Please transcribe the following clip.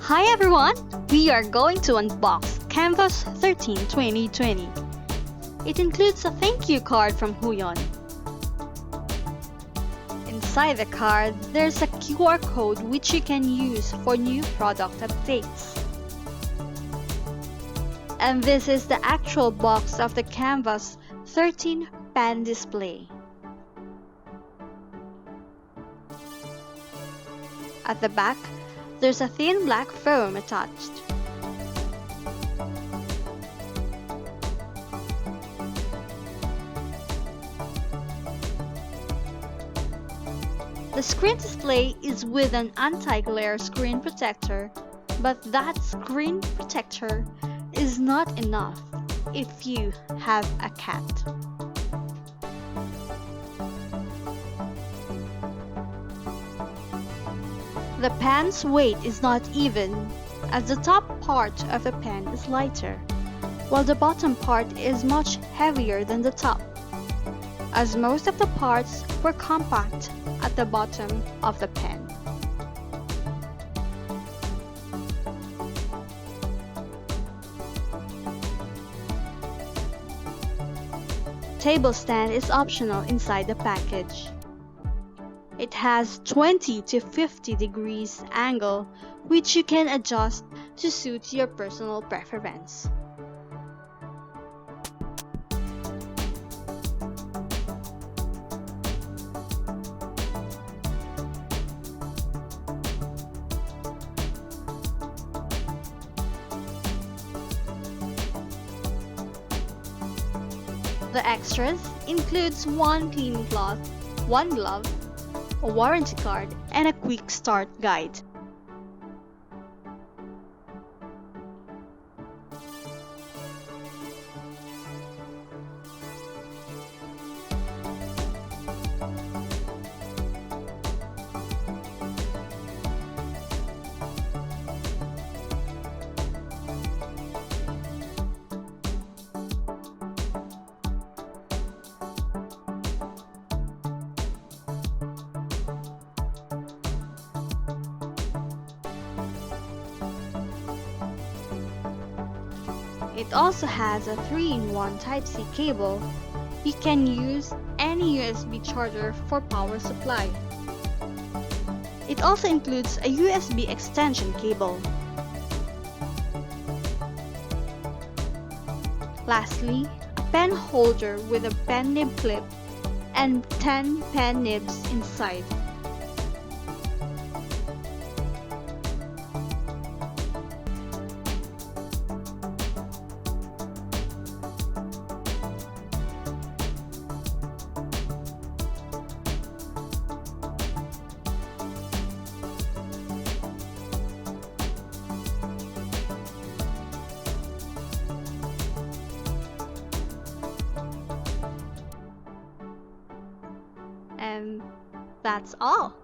Hi everyone! We are going to unbox Kamvas 13 2020. It includes a thank you card from Huion. Inside the card, there's a QR code which you can use for new product updates. And this is the actual box of the Kamvas 13 pen display. At the back, there's a thin black foam attached. The screen display is with an anti-glare screen protector, but that screen protector is not enough if you have a cat. The pen's weight is not even, as the top part of the pen is lighter, while the bottom part is much heavier than the top, as most of the parts were compact at the bottom of the pen. Table stand is optional inside the package. It has 20 to 50 degrees angle which you can adjust to suit your personal preference. The extras includes one cleaning cloth, one glove, a warranty card, and a quick start guide. It also has a 3-in-1 Type-C cable. You can use any USB charger for power supply. It also includes a USB extension cable. Lastly, a pen holder with a pen nib clip and 10 pen nibs inside. And that's all.